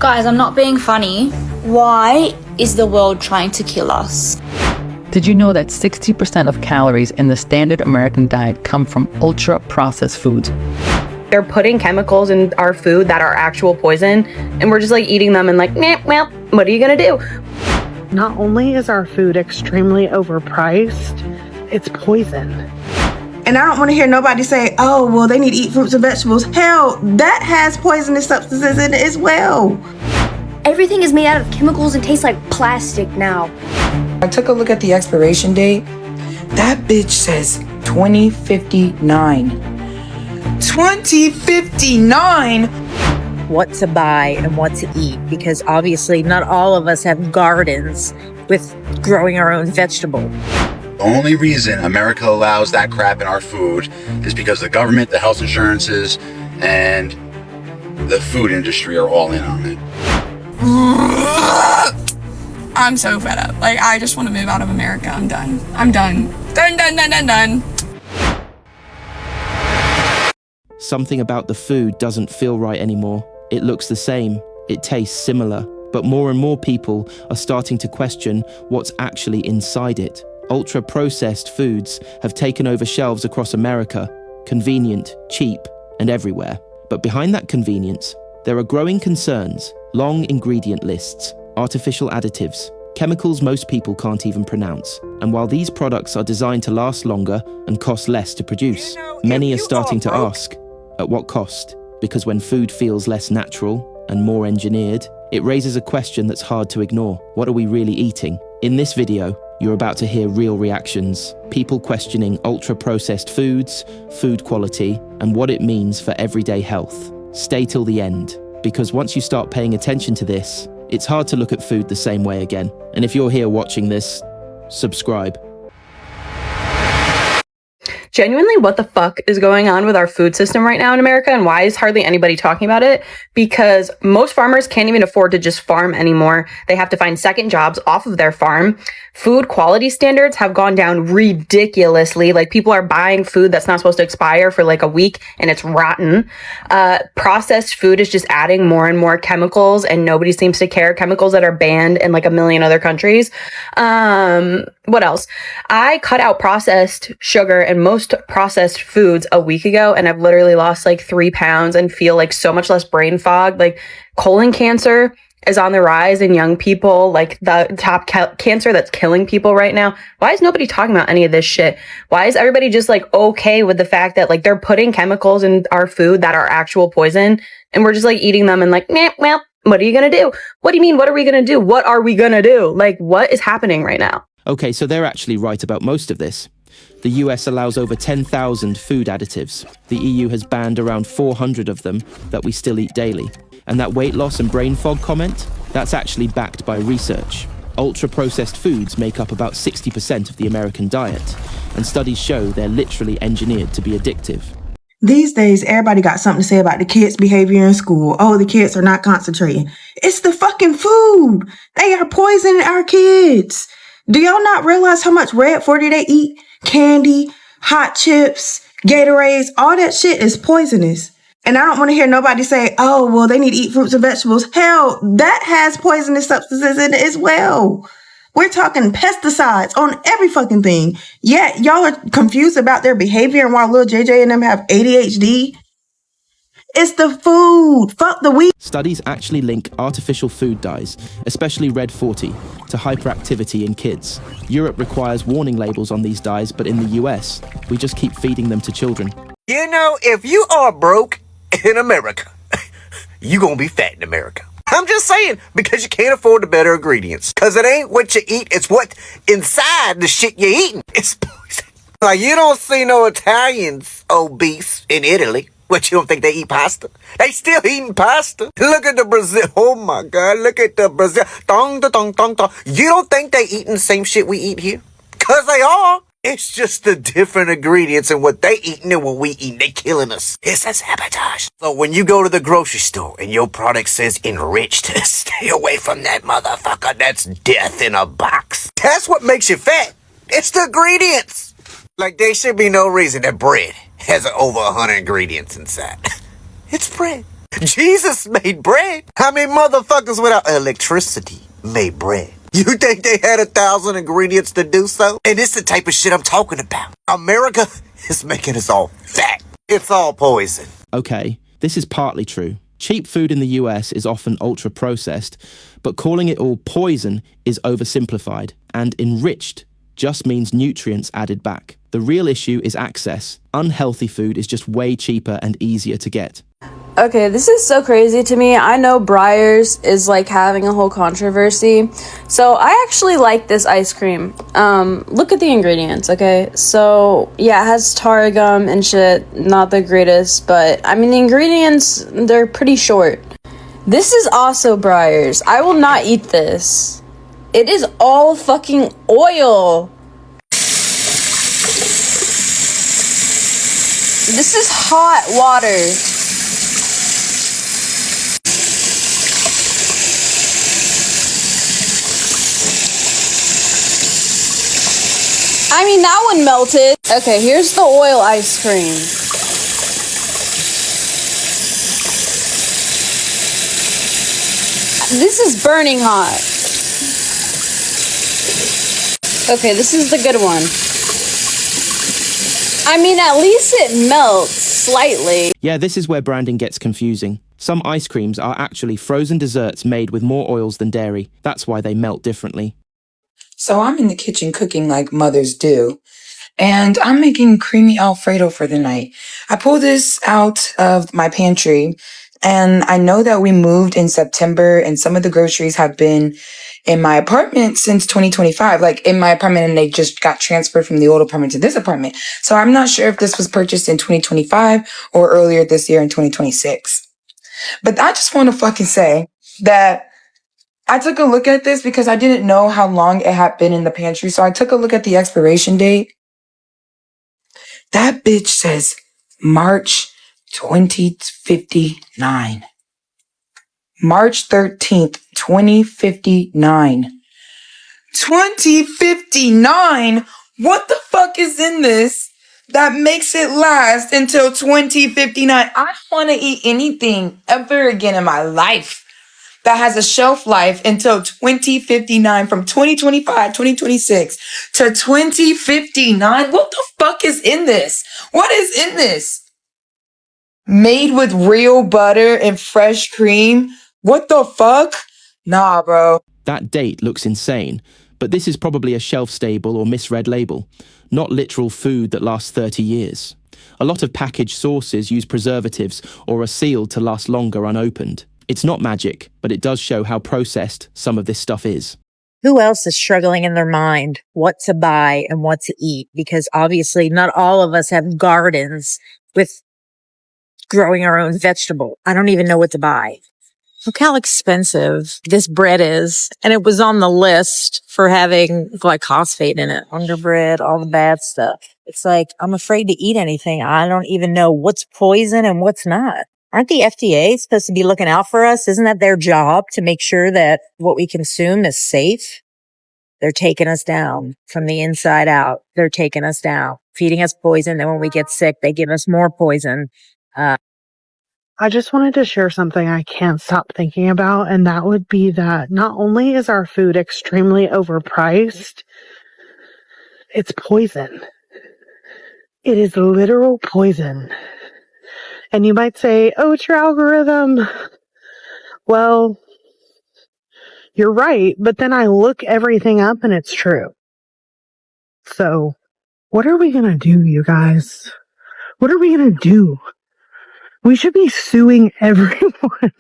Guys, I'm not being funny. Why is the world trying to kill us? Did you know that 60% of calories in the standard American diet come from ultra-processed foods? They're putting chemicals in our food that are actual poison, and we're just like eating them and like, well, what are you gonna do? Not only is our food extremely overpriced, it's poison. And I don't want to hear nobody say, oh, well, they need to eat fruits and vegetables. Hell, that has poisonous substances in it as well. Everything is made out of chemicals and tastes like plastic now. I took a look at the expiration date. That bitch says 2059. 2059? What to buy and what to eat, because obviously not all of us have gardens with growing our own vegetable. The only reason America allows that crap in our food is because the government, the health insurances, and the food industry are all in on it. I'm so fed up. Like, I just want to move out of America. I'm done. I'm done. Done. Something about the food doesn't feel right anymore. It looks the same. It tastes similar. But more and more people are starting to question what's actually inside it. Ultra-processed foods have taken over shelves across America, convenient, cheap, and everywhere. But behind that convenience, there are growing concerns, long ingredient lists, artificial additives, chemicals most people can't even pronounce. And while these products are designed to last longer and cost less to produce, many are starting to ask, at what cost? Because when food feels less natural and more engineered, it raises a question that's hard to ignore. What are we really eating? In this video, you're about to hear real reactions, people questioning ultra-processed foods, food quality, and what it means for everyday health. Stay till the end, because once you start paying attention to this, it's hard to look at food the same way again. And if you're here watching this, subscribe. Genuinely, what the fuck is going on with our food system right now in America, and why is hardly anybody talking about it? Because most farmers can't even afford to just farm anymore. They have to find second jobs off of their farm. Food quality standards have gone down ridiculously. Like, people are buying food that's not supposed to expire for like a week and it's rotten. Processed food is just adding more and more chemicals, and nobody seems to care. Chemicals that are banned in like a million other countries. What else? I cut out processed sugar and most processed foods a week ago, and I've literally lost like 3 pounds and feel like so much less brain fog. Like, colon cancer is on the rise in young people, like the top cancer that's killing people right now. Why is nobody talking about any of this shit? Why is everybody just like okay with the fact that like they're putting chemicals in our food that are actual poison, and we're just like eating them and like, well, what are you gonna do? What do you mean, what are we gonna do? What are we gonna do? Like, what is happening right now? Okay, so they're actually right about most of this. The US allows over 10,000 food additives. The EU has banned around 400 of them that we still eat daily. And that weight loss and brain fog comment, that's actually backed by research. Ultra-processed foods make up about 60% of the American diet, and studies show they're literally engineered to be addictive. These days, everybody got something to say about the kids' behavior in school. Oh, the kids are not concentrating. It's the fucking food. They are poisoning our kids. Do y'all not realize how much red 40 they eat? Candy, hot chips, Gatorades, all that shit is poisonous. And I don't want to hear nobody say, oh, well, they need to eat fruits and vegetables. Hell, that has poisonous substances in it as well. We're talking pesticides on every fucking thing. Yet y'all are confused about their behavior and why little JJ and them have ADHD. It's the food. Fuck the weed. Studies actually link artificial food dyes, especially red 40, to hyperactivity in kids. Europe requires warning labels on these dyes, but in the US, we just keep feeding them to children. You know, if you are broke in America, you gonna be fat in America. I'm just saying, because you can't afford the better ingredients. Because it ain't what you eat, it's what inside the shit you're eating. It's poison. Like, you don't see no Italians obese in Italy. What, you don't think they eat pasta? They still eating pasta. Look at the Brazil. Oh my God, look at the Brazil. Dong, da, dong, dong, dong. You don't think they eating the same shit we eat here? Because they are. It's just the different ingredients and what they eating and what we eating. They killing us. It's a sabotage. So when you go to the grocery store and your product says enriched, stay away from that motherfucker. That's death in a box. That's what makes you fat. It's the ingredients. Like, there should be no reason that bread has over 100 ingredients inside. It's bread. Jesus made bread. How many motherfuckers without electricity made bread? You think they had 1,000 ingredients to do so? And it's the type of shit I'm talking about. America is making us all fat. It's all poison. Okay, this is partly true. Cheap food in the US is often ultra-processed, but calling it all poison is oversimplified, and enriched just means nutrients added back. The real issue is access. Unhealthy food is just way cheaper and easier to get. Okay, this is so crazy to me. I know Breyers is like having a whole controversy. So I actually like this ice cream. Look at the ingredients, okay? So yeah, it has tar gum and shit. Not the greatest, but I mean the ingredients, they're pretty short. This is also Breyers. I will not eat this. It is all fucking oil. This is hot water. I mean, that one melted. Okay, here's the oil ice cream. This is burning hot. Okay, this is the good one. I mean, at least it melts slightly. Yeah, this is where branding gets confusing. Some ice creams are actually frozen desserts made with more oils than dairy. That's why they melt differently. So I'm in the kitchen cooking like mothers do, and I'm making creamy Alfredo for the night. I pulled this out of my pantry, and I know that we moved in September, and some of the groceries have been in my apartment since 2025, like in my apartment, and they just got transferred from the old apartment to this apartment. So I'm not sure if this was purchased in 2025 or earlier this year in 2026. But I just want to fucking say that I took a look at this because I didn't know how long it had been in the pantry. So I took a look at the expiration date. That bitch says March 2059. March 13th, 2059. 2059? What the fuck is in this that makes it last until 2059? I don't want to eat anything ever again in my life that has a shelf life until 2059, from 2025, 2026 to 2059. What the fuck is in this? What is in this? Made with real butter and fresh cream? What the fuck? Nah, bro. That date looks insane, but this is probably a shelf-stable or misread label, not literal food that lasts 30 years. A lot of packaged sauces use preservatives or are sealed to last longer unopened. It's not magic, but it does show how processed some of this stuff is. Who else is struggling in their mind what to buy and what to eat? Because obviously not all of us have gardens with growing our own vegetable. I don't even know what to buy. Look how expensive this bread is. And it was on the list for having glyphosate in it. Wonder bread, all the bad stuff. It's like, I'm afraid to eat anything. I don't even know what's poison and what's not. Aren't the FDA supposed to be looking out for us? Isn't that their job to make sure that what we consume is safe? They're taking us down from the inside out. They're taking us down, feeding us poison. Then when we get sick, they give us more poison. I just wanted to share something I can't stop thinking about, and that would be that not only is our food extremely overpriced, it's poison. It is literal poison. And you might say, oh, it's your algorithm. Well, you're right, but then I look everything up and it's true. So, what are we gonna do, you guys? What are we gonna do? We should be suing everyone.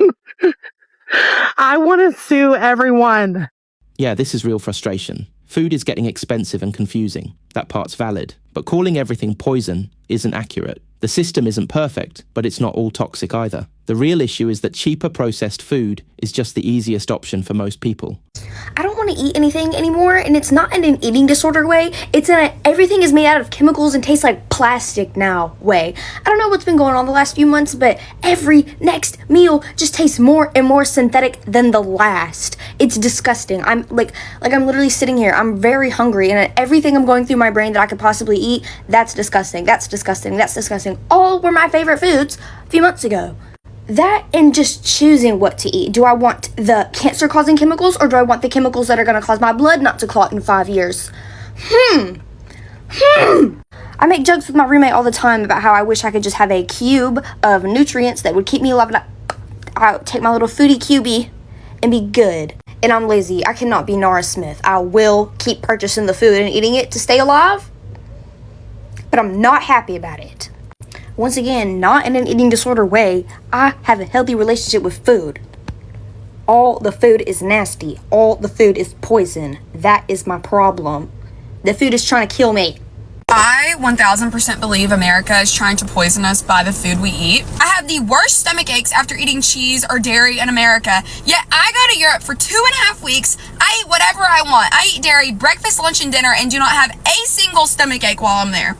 I want to sue everyone. Yeah, this is real frustration. Food is getting expensive and confusing. That part's valid. But calling everything poison isn't accurate. The system isn't perfect, but it's not all toxic either. The real issue is that cheaper processed food is just the easiest option for most people. I don't want to eat anything anymore, and it's not in an eating disorder way. It's in a everything is made out of chemicals and tastes like plastic now way. I don't know what's been going on the last few months, but every next meal just tastes more and more synthetic than the last. It's disgusting. I'm I'm literally sitting here. I'm very hungry, and everything I'm going through my brain that I could possibly eat, that's disgusting. That's disgusting. That's disgusting. All were my favorite foods a few months ago. That and just choosing what to eat. Do I want the cancer-causing chemicals, or do I want the chemicals that are going to cause my blood not to clot in 5 years? I make jokes with my roommate all the time about how I wish I could just have a cube of nutrients that would keep me alive. And I take my little foodie cubie and be good. And I'm lazy. I cannot be Nora Smith. I will keep purchasing the food and eating it to stay alive, but I'm not happy about it. Once again, not in an eating disorder way. I have a healthy relationship with food. All the food is nasty. All the food is poison. That is my problem. The food is trying to kill me. I 1000% believe America is trying to poison us by the food we eat. I have the worst stomach aches after eating cheese or dairy in America, yet I go to Europe for 2.5 weeks. I eat whatever I want. I eat dairy, breakfast, lunch, and dinner, and do not have a single stomach ache while I'm there.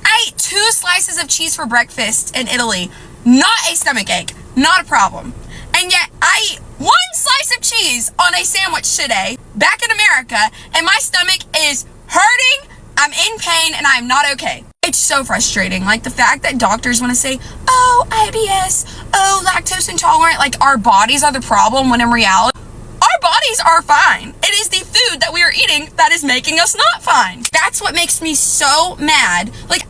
I ate 2 slices of cheese for breakfast in Italy. Not a stomach ache. Not a problem. And yet I eat 1 slice of cheese on a sandwich today, back in America, and my stomach is hurting, I'm in pain, and I'm not okay. It's so frustrating. Like, the fact that doctors want to say, oh, IBS, oh, lactose intolerant, like our bodies are the problem, when in reality, our bodies are fine. It is the food that we are eating that is making us not fine. That's what makes me so mad. Like,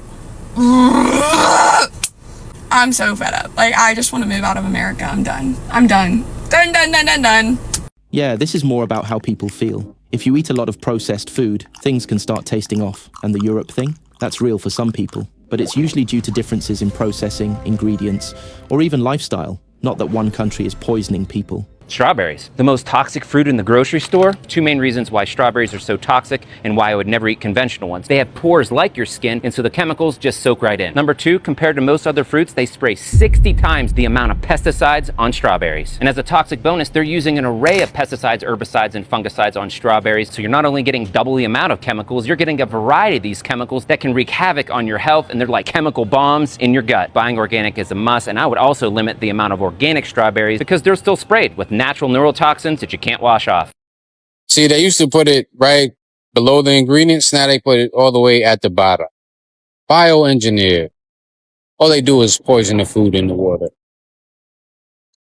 I'm so fed up. Like, I just want to move out of America. I'm done. I'm done. Done. Yeah, this is more about how people feel. If you eat a lot of processed food, things can start tasting off. And the Europe thing? That's real for some people. But it's usually due to differences in processing, ingredients, or even lifestyle. Not that one country is poisoning people. Strawberries, the most toxic fruit in the grocery store. 2 main reasons why strawberries are so toxic and why I would never eat conventional ones. They have pores like your skin, and so the chemicals just soak right in. Number 2, compared to most other fruits, they spray 60 times the amount of pesticides on strawberries. And as a toxic bonus, they're using an array of pesticides, herbicides, and fungicides on strawberries. So you're not only getting double the amount of chemicals, you're getting a variety of these chemicals that can wreak havoc on your health, and they're like chemical bombs in your gut. Buying organic is a must, and I would also limit the amount of organic strawberries because they're still sprayed with natural neurotoxins that you can't wash off. See, they used to put it right below the ingredients. Now they put it all the way at the bottom. Bioengineered. All they do is poison the food in the water.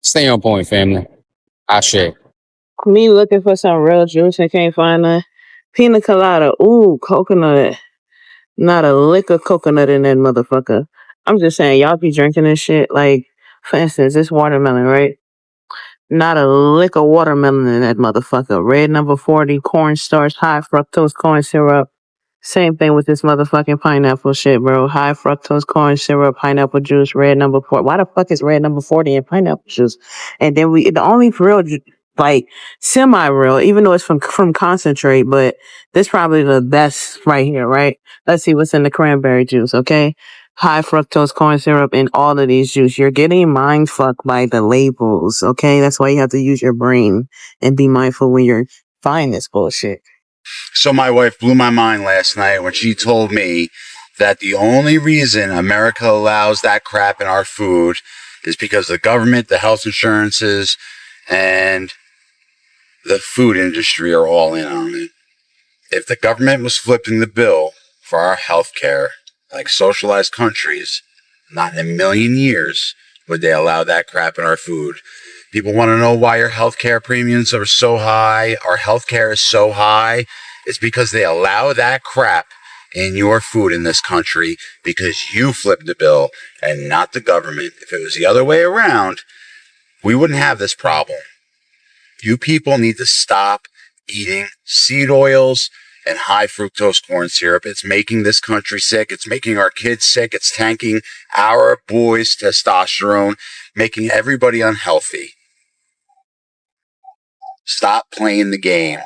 Stay on point, family. Ashe. Me looking for some real juice and can't find none. Pina colada. Ooh, coconut. Not a lick of coconut in that motherfucker. I'm just saying, y'all be drinking this shit. Like, for instance, this watermelon, right? Not a lick of watermelon in that motherfucker. Red number 40, cornstarch, high fructose corn syrup. Same thing with this motherfucking pineapple shit, bro. High fructose corn syrup, pineapple juice, red number 40. Why the fuck is red number 40 in pineapple juice? And then the only real, like, semi-real, even though it's from concentrate, but this probably the best right here, right? Let's see what's in the cranberry juice, okay? High fructose corn syrup in all of these juice. You're getting mind fucked by the labels, okay? That's why you have to use your brain and be mindful when you're buying this bullshit. So my wife blew my mind last night when she told me that the only reason America allows that crap in our food is because the government, the health insurances, and the food industry are all in on it. If the government was flipping the bill for our health care, like socialized countries, not in a million years would they allow that crap in our food. People want to know why your healthcare premiums are so high. Our healthcare is so high. It's because they allow that crap in your food in this country because you flipped the bill and not the government. If it was the other way around, we wouldn't have this problem. You people need to stop eating seed oils and high fructose corn syrup. It's making this country sick. It's making our kids sick. It's tanking our boys' testosterone, making everybody unhealthy. Stop playing the game.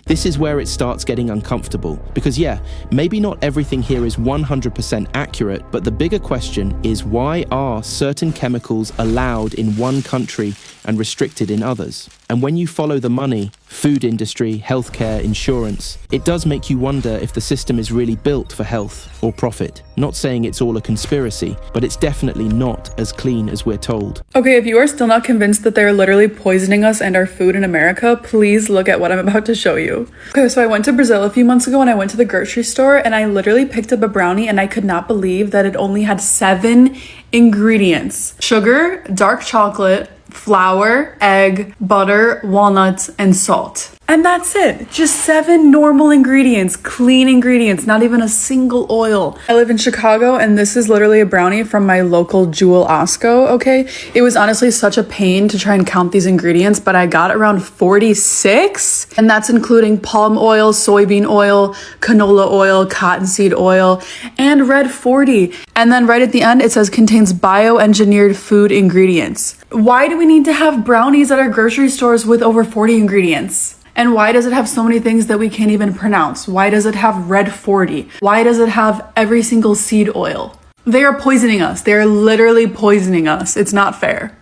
This is where it starts getting uncomfortable. Because yeah, maybe not everything here is 100% accurate, but the bigger question is why are certain chemicals allowed in one country and restricted in others? And when you follow the money, food industry, healthcare, insurance, it does make you wonder if the system is really built for health or profit. Not saying it's all a conspiracy, but it's definitely not as clean as we're told. Okay, if you are still not convinced that they're literally poisoning us and our food in America, please look at what I'm about to show you. Okay, so I went to Brazil a few months ago and I went to the grocery store and I literally picked up a brownie and I could not believe that it only had 7 ingredients: sugar, dark chocolate, flour, egg, butter, walnuts, and salt. And that's it. Just 7 normal ingredients, clean ingredients, not even a single oil. I live in Chicago and this is literally a brownie from my local Jewel Osco, okay? It was honestly such a pain to try and count these ingredients, but I got around 46, and that's including palm oil, soybean oil, canola oil, cottonseed oil, and red 40. And then right at the end, it says contains bioengineered food ingredients. Why do we need to have brownies at our grocery stores with over 40 ingredients? And why does it have so many things that we can't even pronounce? Why does it have red 40? Why does it have every single seed oil? They are poisoning us. They are literally poisoning us. It's not fair.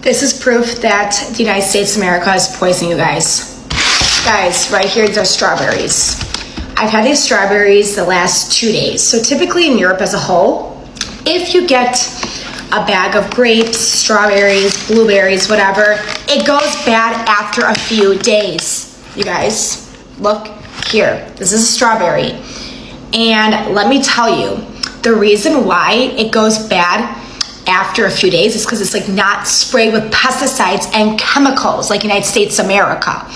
This is proof that the United States of America is poisoning you guys. Guys, right here, these are strawberries. I've had these strawberries the last 2 days. So typically in Europe as a whole, if you get a bag of grapes, strawberries, blueberries, whatever, it goes bad after a few days. You guys, look here. This is a strawberry. And let me tell you, the reason why it goes bad after a few days is because it's like not sprayed with pesticides and chemicals like United States of America.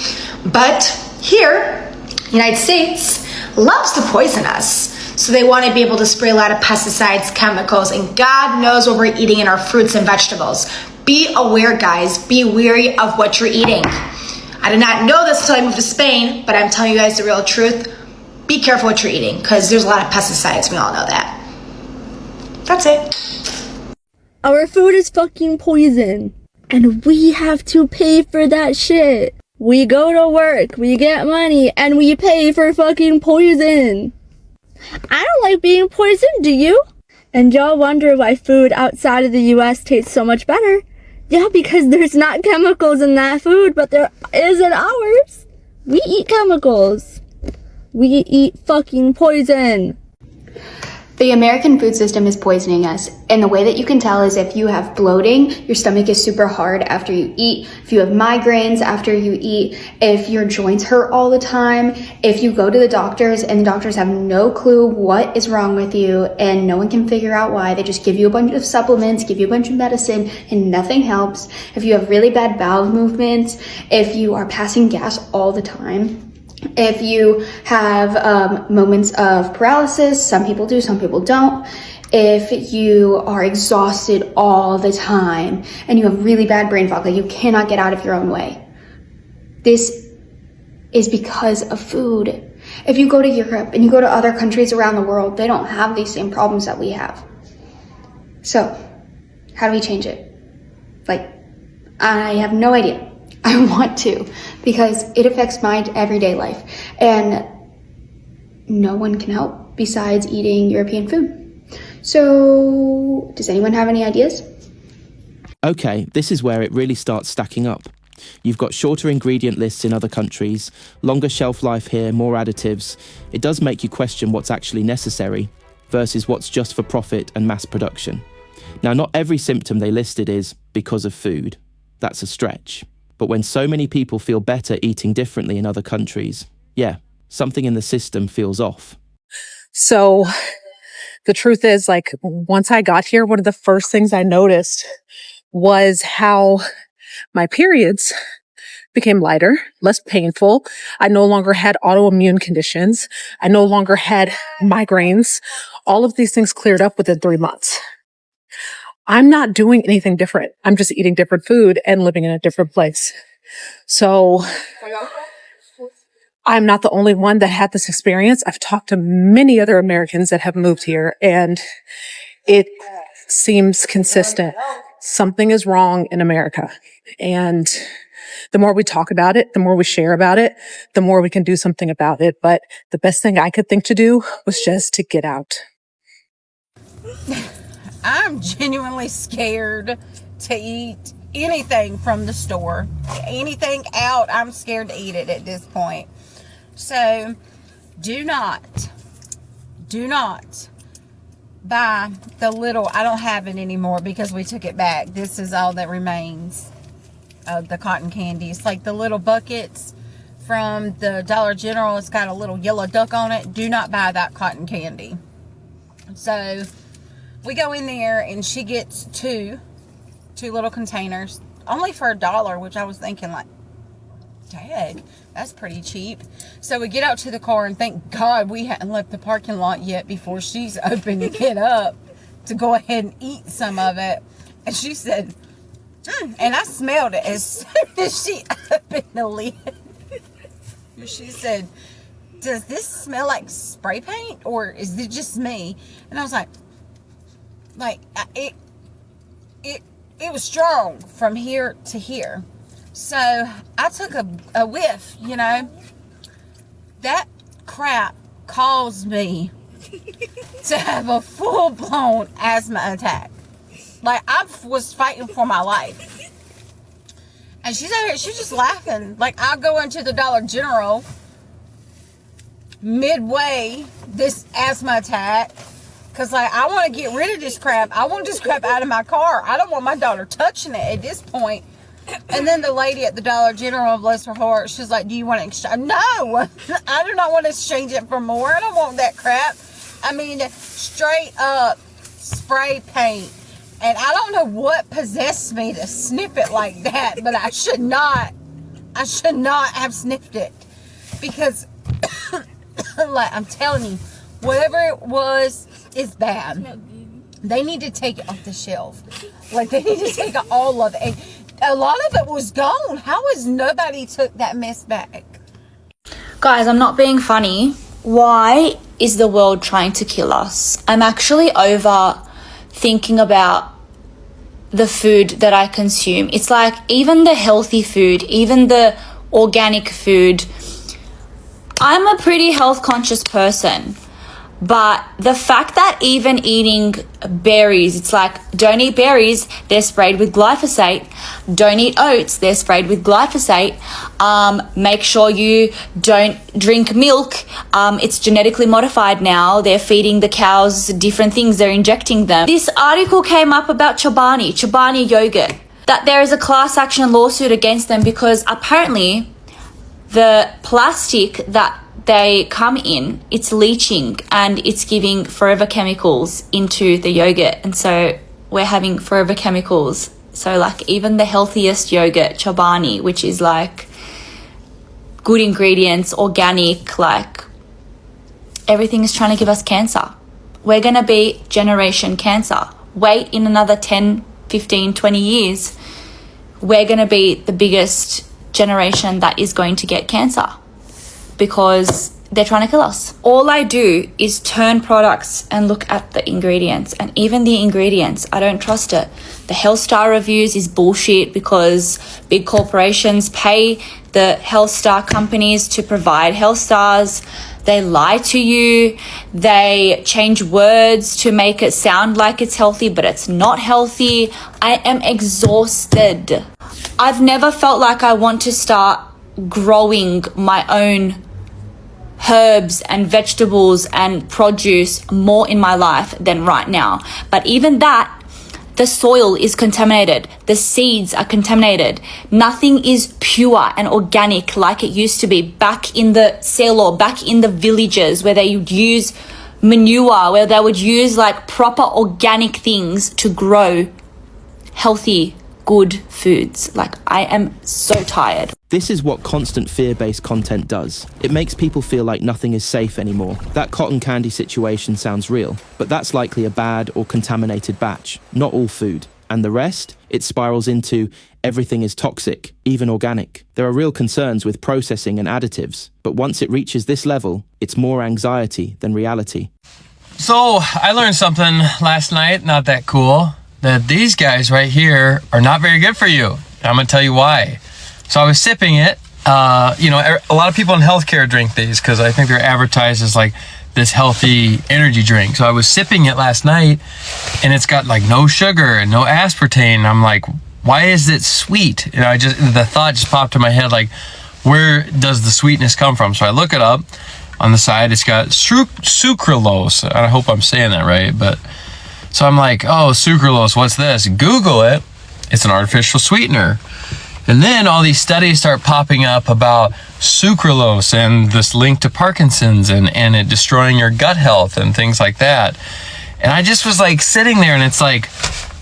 But here, United States loves to poison us. So they want to be able to spray a lot of pesticides, chemicals, and God knows what we're eating in our fruits and vegetables. Be aware, guys. Be wary of what you're eating. I did not know this until I moved to Spain, but I'm telling you guys the real truth. Be careful what you're eating because there's a lot of pesticides. We all know that. That's it. Our food is fucking poison, and we have to pay for that shit. We go to work, we get money, and we pay for fucking poison. I don't like being poisoned, do you? And y'all wonder why food outside of the US tastes so much better. Yeah, because there's not chemicals in that food, but there is in ours. We eat chemicals. We eat fucking poison. The American food system is poisoning us, and the way that you can tell is if you have bloating, your stomach is super hard after you eat, if you have migraines after you eat, if your joints hurt all the time, if you go to the doctors and the doctors have no clue what is wrong with you and no one can figure out why, they just give you a bunch of supplements, give you a bunch of medicine, and nothing helps. If you have really bad bowel movements, if you are passing gas all the time, if you have moments of paralysis, some people do, some people don't. If you are exhausted all the time and you have really bad brain fog, like you cannot get out of your own way. This is because of food. If you go to Europe and you go to other countries around the world, they don't have these same problems that we have. So, how do we change it? Like, I have no idea. I want to, because it affects my everyday life, and no one can help besides eating European food. So, does anyone have any ideas? Okay, this is where it really starts stacking up. You've got shorter ingredient lists in other countries, longer shelf life here, more additives. It does make you question what's actually necessary versus what's just for profit and mass production. Now, not every symptom they listed is because of food. That's a stretch. But when so many people feel better eating differently in other countries, yeah, something in the system feels off. So the truth is, like, once I got here, one of the first things I noticed was how my periods became lighter, less painful. I no longer had autoimmune conditions. I no longer had migraines. All of these things cleared up within 3 months. I'm not doing anything different. I'm just eating different food and living in a different place. So I'm not the only one that had this experience. I've talked to many other Americans that have moved here, and it seems consistent. Something is wrong in America. And the more we talk about it, the more we share about it, the more we can do something about it. But the best thing I could think to do was just to get out. I'm genuinely scared to eat anything from the store. Anything out, I'm scared to eat it at this point. So do not buy the little, I don't have it anymore because we took it back. This is all that remains of the cotton candy. It's like the little buckets from the Dollar General. It's got a little yellow duck on it. Do not buy that cotton candy. So we go in there and she gets two little containers, only for $1, which I was thinking like, dang, that's pretty cheap. So we get out to the car, and thank God we hadn't left the parking lot yet before she's opening it up to go ahead and eat some of it. And she said, and I smelled it as soon as she opened the lid. She said, does this smell like spray paint, or is it just me? And I was like it was strong from here to here. So I took a whiff, you know. That crap caused me to have a full-blown asthma attack. Like, I was fighting for my life. And she's out here, she's just laughing. Like, I'll go into the Dollar General midway this asthma attack, because, like, I want to get rid of this crap. I want this crap out of my car. I don't want my daughter touching it at this point. And then the lady at the Dollar General, bless her heart, she's like, do you want to exchange? No, I do not want to exchange it for more. I don't want that crap. I mean, straight up spray paint. And I don't know what possessed me to sniff it like that, but I should not have sniffed it. Because, like, I'm telling you, whatever it was is bad. They need to take it off the shelf. Like, they need to take all of it. And a lot of it was gone. How has nobody took that mess back? Guys, I'm not being funny. Why is the world trying to kill us? I'm actually over thinking about the food that I consume. It's like, even the healthy food, even the organic food. I'm a pretty health conscious person. But the fact that even eating berries, it's like, don't eat berries, they're sprayed with glyphosate. Don't eat oats, they're sprayed with glyphosate. Make sure you don't drink milk. It's genetically modified now. They're feeding the cows different things. They're injecting them. This article came up about Chobani yogurt, that there is a class action lawsuit against them because apparently the plastic that they come in, it's leaching and it's giving forever chemicals into the yogurt. And so we're having forever chemicals. So like even the healthiest yogurt, Chobani, which is like good ingredients, organic, like everything is trying to give us cancer. We're going to be generation cancer. Wait in another 10, 15, 20 years. We're going to be the biggest generation that is going to get cancer, because they're trying to kill us. All I do is turn products and look at the ingredients. And even the ingredients, I don't trust it. The Health Star reviews is bullshit because big corporations pay the Health Star companies to provide Health Stars. They lie to you. They change words to make it sound like it's healthy, but it's not healthy. I am exhausted. I've never felt like I want to start growing my own herbs and vegetables and produce more in my life than right now. But even that, the soil is contaminated. The seeds are contaminated. Nothing is pure and organic like it used to be back in the selo, back in the villages where they would use manure, where they would use like proper organic things to grow healthy, good foods. Like, I am so tired. This is what constant fear-based content does. It makes people feel like nothing is safe anymore. That cotton candy situation sounds real, but that's likely a bad or contaminated batch, not all food. And the rest, it spirals into everything is toxic, even organic. There are real concerns with processing and additives, but once it reaches this level, it's more anxiety than reality. So, I learned something last night, not that cool, that these guys right here are not very good for you. I'm going to tell you why. So I was sipping it. A lot of people in healthcare drink these because I think they're advertised as like this healthy energy drink. So I was sipping it last night and it's got like no sugar and no aspartame. I'm like, why is it sweet? And the thought just popped in my head, like, where does the sweetness come from? So I look it up. On the side, it's got sucralose. I hope I'm saying that right, but so I'm like, oh, sucralose, what's this? Google it. It's an artificial sweetener. And then all these studies start popping up about sucralose and this link to Parkinson's and it destroying your gut health and things like that. And I just was like sitting there and it's like,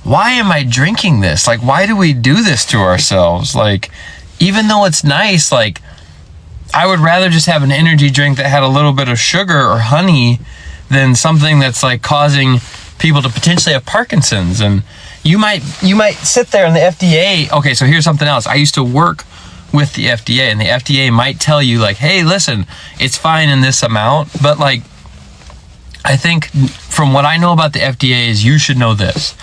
why am I drinking this? Like, why do we do this to ourselves? Like, even though it's nice, like, I would rather just have an energy drink that had a little bit of sugar or honey than something that's like causing people to potentially have Parkinson's. And you might sit there and the FDA, okay, so here's something else. I used to work with the FDA and the FDA might tell you like, hey, listen, it's fine in this amount. But like, I think from what I know about the FDA is you should know this,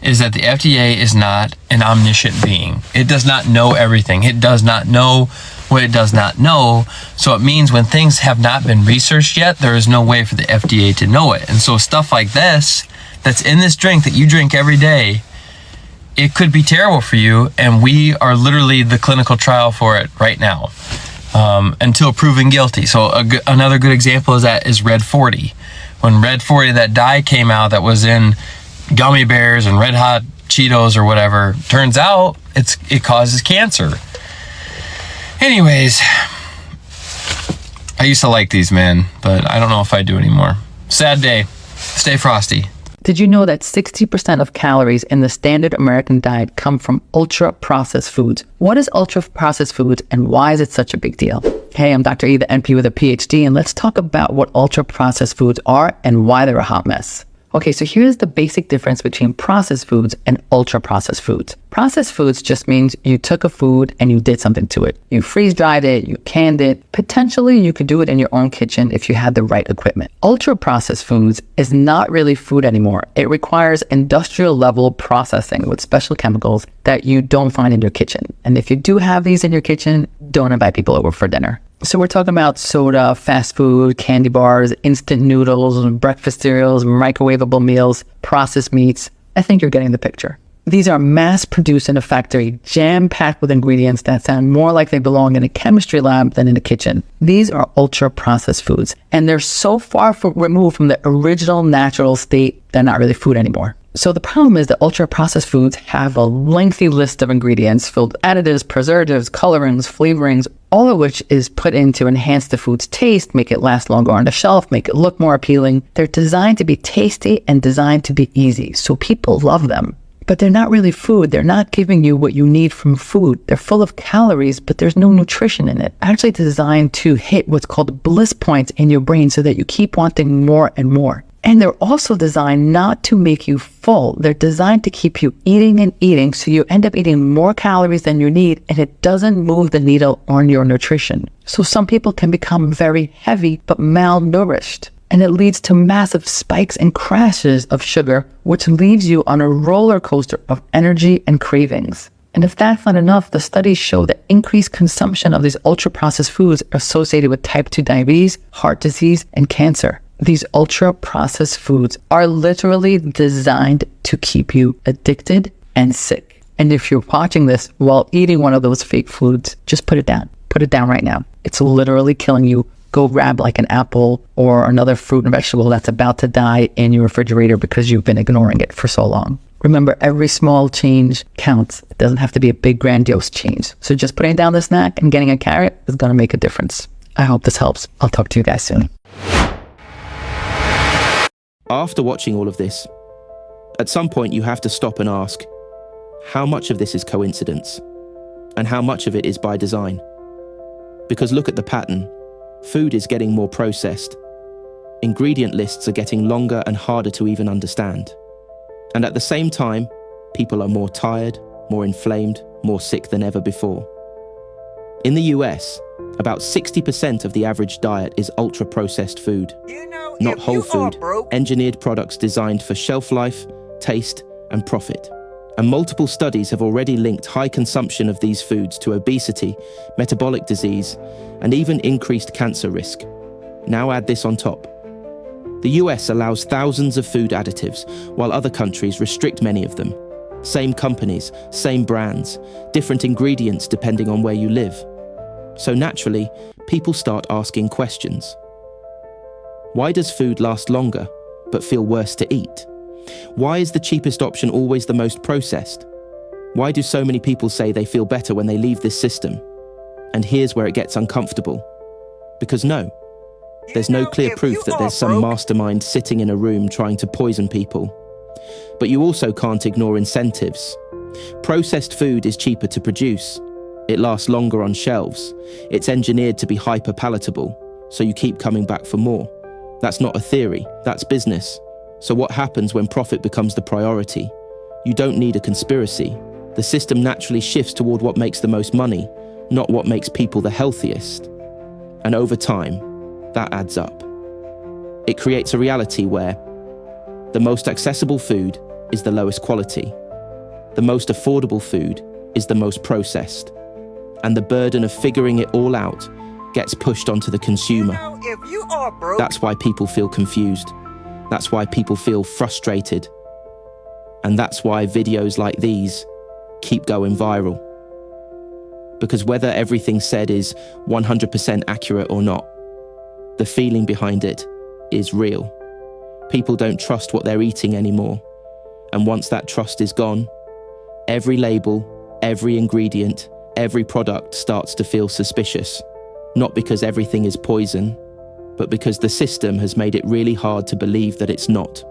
is that the FDA is not an omniscient being. It does not know everything. It does not know what it does not know. So it means when things have not been researched yet, there is no way for the FDA to know it. And so stuff like this, that's in this drink that you drink every day, it could be terrible for you. And we are literally the clinical trial for it right now, until proven guilty. So another good example is Red 40. When Red 40, that dye came out that was in gummy bears and Red Hot Cheetos or whatever, turns out it causes cancer. Anyways, I used to like these, man, but I don't know if I do anymore. Sad day. Stay frosty. Did you know that 60% of calories in the standard American diet come from ultra-processed foods? What is ultra-processed foods and why is it such a big deal? Hey, I'm Dr. E, the NP with a PhD, and let's talk about what ultra-processed foods are and why they're a hot mess. Okay, so here's the basic difference between processed foods and ultra-processed foods. Processed foods just means you took a food and you did something to it. You freeze-dried it, you canned it. Potentially, you could do it in your own kitchen if you had the right equipment. Ultra-processed foods is not really food anymore. It requires industrial-level processing with special chemicals that you don't find in your kitchen. And if you do have these in your kitchen, don't invite people over for dinner. So we're talking about soda, fast food, candy bars, instant noodles, breakfast cereals, microwavable meals, processed meats. I think you're getting the picture. These are mass-produced in a factory, jam-packed with ingredients that sound more like they belong in a chemistry lab than in a kitchen. These are ultra-processed foods, and they're so far removed from the original natural state, they're not really food anymore. So the problem is that ultra-processed foods have a lengthy list of ingredients filled with additives, preservatives, colorings, flavorings, all of which is put in to enhance the food's taste, make it last longer on the shelf, make it look more appealing. They're designed to be tasty and designed to be easy, so people love them. But they're not really food. They're not giving you what you need from food. They're full of calories, but there's no nutrition in it. Actually designed to hit what's called bliss points in your brain so that you keep wanting more and more. And they're also designed not to make you full. They're designed to keep you eating and eating, so you end up eating more calories than you need, and it doesn't move the needle on your nutrition. So some people can become very heavy but malnourished, and it leads to massive spikes and crashes of sugar, which leaves you on a roller coaster of energy and cravings. And if that's not enough, the studies show that increased consumption of these ultra-processed foods are associated with type 2 diabetes, heart disease, and cancer. These ultra-processed foods are literally designed to keep you addicted and sick. And if you're watching this while eating one of those fake foods, just put it down. Put it down right now. It's literally killing you. Go grab like an apple or another fruit and vegetable that's about to die in your refrigerator because you've been ignoring it for so long. Remember, every small change counts. It doesn't have to be a big, grandiose change. So just putting down the snack and getting a carrot is going to make a difference. I hope this helps. I'll talk to you guys soon. After watching all of this, at some point you have to stop and ask, how much of this is coincidence? And how much of it is by design? Because look at the pattern. Food is getting more processed. Ingredient lists are getting longer and harder to even understand. And at the same time, people are more tired, more inflamed, more sick than ever before. In the US, about 60% of the average diet is ultra-processed food. Not whole food, engineered products designed for shelf life, taste, and profit. And multiple studies have already linked high consumption of these foods to obesity, metabolic disease, and even increased cancer risk. Now add this on top. The US allows thousands of food additives, while other countries restrict many of them. Same companies, same brands, different ingredients depending on where you live. So naturally, people start asking questions. Why does food last longer, but feel worse to eat? Why is the cheapest option always the most processed? Why do so many people say they feel better when they leave this system? And here's where it gets uncomfortable. Because no, there's no clear proof that there's some mastermind sitting in a room trying to poison people. But you also can't ignore incentives. Processed food is cheaper to produce. It lasts longer on shelves. It's engineered to be hyper-palatable, so you keep coming back for more. That's not a theory, that's business. So what happens when profit becomes the priority? You don't need a conspiracy. The system naturally shifts toward what makes the most money, not what makes people the healthiest. And over time, that adds up. It creates a reality where the most accessible food is the lowest quality. The most affordable food is the most processed. And the burden of figuring it all out gets pushed onto the consumer. That's why people feel confused. That's why people feel frustrated. And that's why videos like these keep going viral. Because whether everything said is 100% accurate or not, the feeling behind it is real. People don't trust what they're eating anymore. And once that trust is gone, every label, every ingredient, every product starts to feel suspicious. Not because everything is poison, but because the system has made it really hard to believe that it's not.